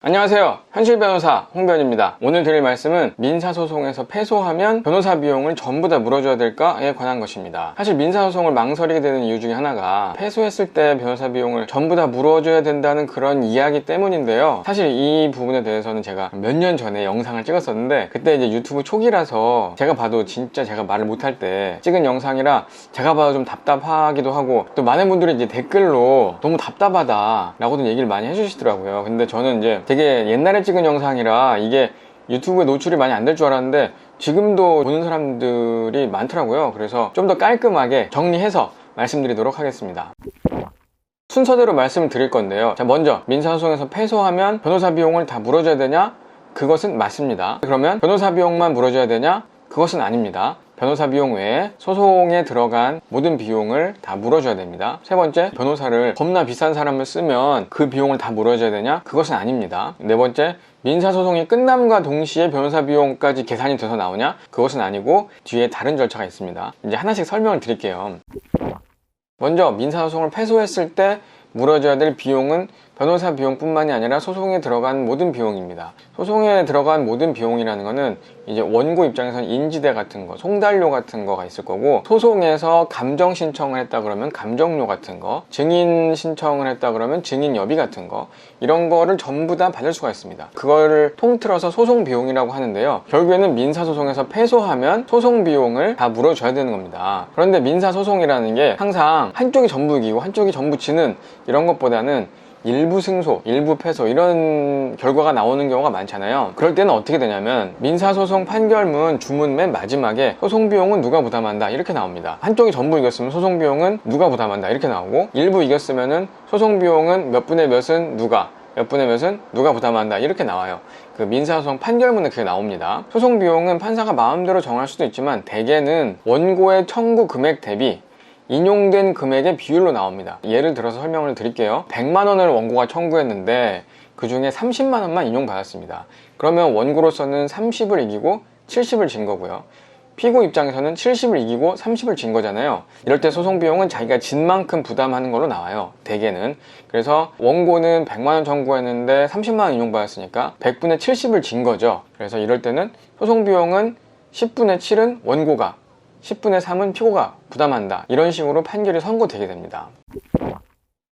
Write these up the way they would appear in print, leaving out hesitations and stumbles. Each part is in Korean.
안녕하세요. 현실변호사 홍변입니다. 오늘 드릴 말씀은 민사소송에서 패소하면 변호사 비용을 전부 다 물어줘야 될까에 관한 것입니다. 사실 민사소송을 망설이게 되는 이유 중에 하나가 패소했을 때 변호사 비용을 전부 다 물어줘야 된다는 그런 이야기 때문인데요. 사실 이 부분에 대해서는 제가 몇 년 전에 영상을 찍었었는데 그때 이제 유튜브 초기라서 제가 봐도 진짜 제가 말을 못할 때 찍은 영상이라 제가 봐도 좀 답답하기도 하고 또 많은 분들이 이제 댓글로 너무 답답하다 라고도 얘기를 많이 해주시더라고요. 근데 저는 이제 되게 옛날에 찍은 영상이라 이게 유튜브에 노출이 많이 안 될 줄 알았는데 지금도 보는 사람들이 많더라고요. 그래서 좀 더 깔끔하게 정리해서 말씀드리도록 하겠습니다. 순서대로 말씀을 드릴 건데요. 자, 먼저 민사소송에서 패소하면 변호사 비용을 다 물어줘야 되냐? 그것은 맞습니다. 그러면 변호사 비용만 물어줘야 되냐? 그것은 아닙니다. 변호사 비용 외에 소송에 들어간 모든 비용을 다 물어줘야 됩니다. 세 번째, 변호사를 겁나 비싼 사람을 쓰면 그 비용을 다 물어줘야 되냐? 그것은 아닙니다. 네 번째, 민사소송이 끝남과 동시에 변호사 비용까지 계산이 돼서 나오냐? 그것은 아니고 뒤에 다른 절차가 있습니다. 이제 하나씩 설명을 드릴게요. 먼저 민사소송을 패소했을 때 물어줘야 될 비용은 변호사 비용뿐만이 아니라 소송에 들어간 모든 비용입니다. 소송에 들어간 모든 비용이라는 거는 이제 원고 입장에서는 인지대 같은 거, 송달료 같은 거가 있을 거고, 소송에서 감정 신청을 했다 그러면 감정료 같은 거, 증인 신청을 했다 그러면 증인여비 같은 거, 이런 거를 전부 다 받을 수가 있습니다. 그거를 통틀어서 소송 비용이라고 하는데요. 결국에는 민사소송에서 패소하면 소송 비용을 다 물어줘야 되는 겁니다. 그런데 민사소송이라는 게 항상 한쪽이 전부 이기고 한쪽이 전부 지는 이런 것보다는 일부 승소, 일부 패소 이런 결과가 나오는 경우가 많잖아요. 그럴 때는 어떻게 되냐면 민사소송 판결문 주문 맨 마지막에 소송비용은 누가 부담한다 이렇게 나옵니다. 한쪽이 전부 이겼으면 소송비용은 누가 부담한다 이렇게 나오고, 일부 이겼으면은 소송비용은 몇 분의 몇은 누가, 몇 분의 몇은 누가 부담한다 이렇게 나와요. 그 민사소송 판결문에 그게 나옵니다. 소송비용은 판사가 마음대로 정할 수도 있지만 대개는 원고의 청구 금액 대비 인용된 금액의 비율로 나옵니다. 예를 들어서 설명을 드릴게요. 100만 원을 원고가 청구했는데 그 중에 30만 원만 인용받았습니다. 그러면 원고로서는 30을 이기고 70을 진 거고요. 피고 입장에서는 70을 이기고 30을 진 거잖아요. 이럴 때 소송비용은 자기가 진 만큼 부담하는 걸로 나와요. 대개는. 그래서 원고는 100만 원 청구했는데 30만 원 인용받았으니까 100분의 70을 진 거죠. 그래서 이럴 때는 소송비용은 10분의 7은 원고가, 10분의 3은 피고가 부담한다. 이런 식으로 판결이 선고되게 됩니다.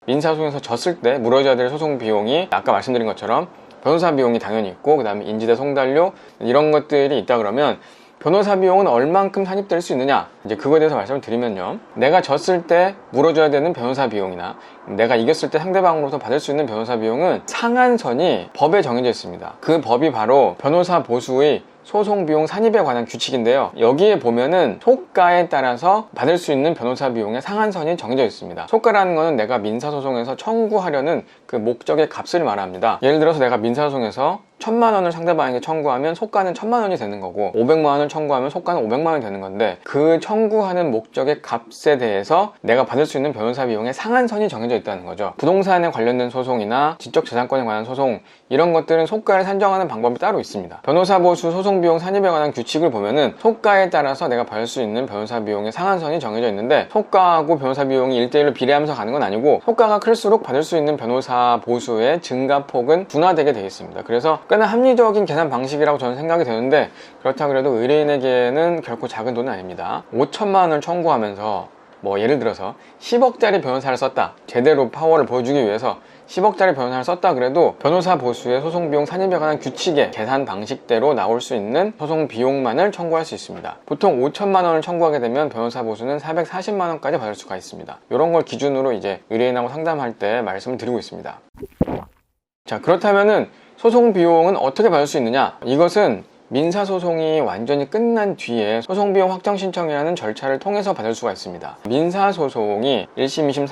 민사소송에서 졌을 때 물어줘야 될 소송 비용이 아까 말씀드린 것처럼 변호사 비용이 당연히 있고, 그 다음에 인지대 송달료 이런 것들이 있다 그러면 변호사 비용은 얼만큼 산입될 수 있느냐, 이제 그거에 대해서 말씀을 드리면요, 내가 졌을 때 물어줘야 되는 변호사 비용이나 내가 이겼을 때 상대방으로부터 받을 수 있는 변호사 비용은 상한선이 법에 정해져 있습니다. 그 법이 바로 변호사 보수의 소송비용 산입에 관한 규칙인데요. 여기에 보면은 소가에 따라서 받을 수 있는 변호사 비용의 상한선이 정해져 있습니다. 소가라는 거는 내가 민사소송에서 청구하려는 그 목적의 값을 말합니다. 예를 들어서 내가 민사소송에서 1000만 원을 상대방에게 청구하면 소가는 1000만 원이 되는 거고, 500만 원을 청구하면 소가는 500만 원이 되는 건데, 그 청구하는 목적의 값에 대해서 내가 받을 수 있는 변호사 비용의 상한선이 정해져 있다는 거죠. 부동산에 관련된 소송이나 지적재산권에 관한 소송 이런 것들은 소가를 산정하는 방법이 따로 있습니다. 변호사 보수 소송비용 산입에 관한 규칙을 보면은 소가에 따라서 내가 받을 수 있는 변호사 비용의 상한선이 정해져 있는데, 소가하고 변호사 비용이 1대1로 비례하면서 가는 건 아니고 소가가 클수록 받을 수 있는 변호사 보수의 증가폭은 둔화되게 되어 있습니다. 그래서 꽤나 합리적인 계산 방식이라고 저는 생각이 되는데, 그렇다 그래도 의뢰인에게는 결코 작은 돈은 아닙니다. 5천만 원을 청구하면서 뭐 예를 들어서 10억짜리 변호사를 썼다, 제대로 파워를 보여주기 위해서 10억짜리 변호사를 썼다 그래도 변호사 보수의 소송비용 산입에 관한 규칙의 계산 방식대로 나올 수 있는 소송비용만을 청구할 수 있습니다. 보통 5천만 원을 청구하게 되면 변호사 보수는 440만 원까지 받을 수가 있습니다. 이런 걸 기준으로 이제 의뢰인하고 상담할 때 말씀을 드리고 있습니다. 자, 그렇다면은 소송 비용은 어떻게 받을 수 있느냐? 이것은 민사소송이 완전히 끝난 뒤에 소송비용 확정 신청이라는 절차를 통해서 받을 수가 있습니다. 민사소송이 1심, 2심,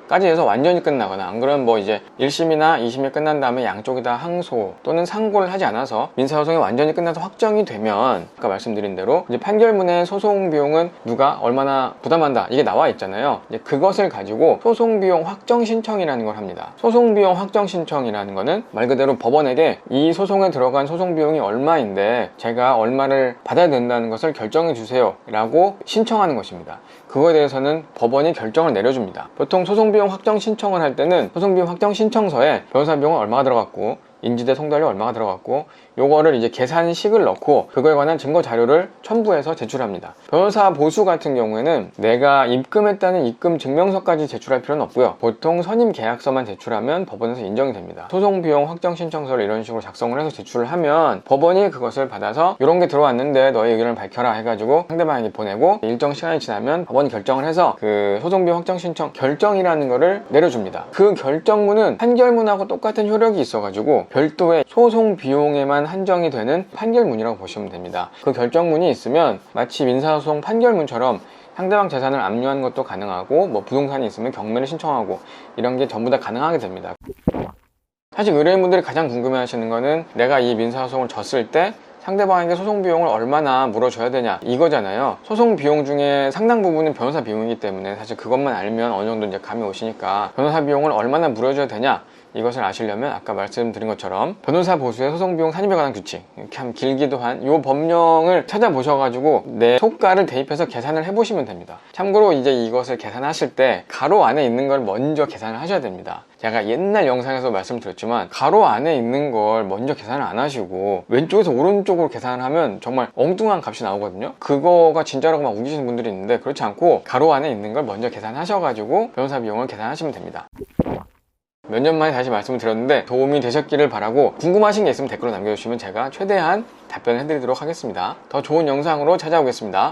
3심까지 해서 완전히 끝나거나, 안 그러면 뭐 이제 1심이나 2심이 끝난 다음에 양쪽이 다 항소 또는 상고를 하지 않아서 민사소송이 완전히 끝나서 확정이 되면 아까 말씀드린 대로 이제 판결문에 소송비용은 누가 얼마나 부담한다 이게 나와 있잖아요. 이제 그것을 가지고 소송비용 확정 신청이라는 걸 합니다. 소송비용 확정 신청이라는 거는 말 그대로 법원에게 이 소송에 들어간 소송비용이 얼마인데 제가 얼마를 받아야 된다는 것을 결정해 주세요 라고 신청하는 것입니다. 그거에 대해서는 법원이 결정을 내려줍니다. 보통 소송비용 확정 신청을 할 때는 소송비용 확정 신청서에 변호사 비용은 얼마가 들어갔고 인지대 송달료 얼마가 들어갔고 요거를 이제 계산식을 넣고 그거에 관한 증거 자료를 첨부해서 제출합니다. 변호사 보수 같은 경우에는 내가 입금했다는 입금 증명서까지 제출할 필요는 없고요. 보통 선임 계약서만 제출하면 법원에서 인정이 됩니다. 소송 비용 확정 신청서를 이런 식으로 작성을 해서 제출을 하면 법원이 그것을 받아서 이런 게 들어왔는데 너의 의견을 밝혀라 해가지고 상대방에게 보내고 일정 시간이 지나면 법원이 결정을 해서 그 소송 비용 확정 신청 결정이라는 거를 내려줍니다. 그 결정문은 판결문하고 똑같은 효력이 있어가지고 별도의 소송 비용에만 한정이 되는 판결문이라고 보시면 됩니다. 그 결정문이 있으면 마치 민사소송 판결문처럼 상대방 재산을 압류하는 것도 가능하고 뭐 부동산이 있으면 경매를 신청하고 이런 게 전부 다 가능하게 됩니다. 사실 의뢰인분들이 가장 궁금해 하시는 거는 내가 이 민사소송을 졌을 때 상대방에게 소송 비용을 얼마나 물어줘야 되냐 이거잖아요. 소송 비용 중에 상당 부분은 변호사 비용이기 때문에 사실 그것만 알면 어느 정도 이제 감이 오시니까 변호사 비용을 얼마나 물어줘야 되냐 이것을 아시려면 아까 말씀드린 것처럼 변호사 보수의 소송 비용 산입에 관한 규칙, 이렇게 참 길기도 한 이 법령을 찾아보셔가지고 내 소가를 대입해서 계산을 해보시면 됩니다. 참고로 이제 이것을 계산하실 때 가로 안에 있는 걸 먼저 계산을 하셔야 됩니다. 제가 옛날 영상에서 말씀드렸지만 가로 안에 있는 걸 먼저 계산을 안 하시고 왼쪽에서 오른쪽으로 계산을 하면 정말 엉뚱한 값이 나오거든요. 그거가 진짜라고 막 우기시는 분들이 있는데 그렇지 않고 가로 안에 있는 걸 먼저 계산하셔가지고 변호사 비용을 계산하시면 됩니다. 몇 년 만에 다시 말씀을 드렸는데 도움이 되셨기를 바라고 궁금하신 게 있으면 댓글로 남겨주시면 제가 최대한 답변을 해드리도록 하겠습니다. 더 좋은 영상으로 찾아오겠습니다.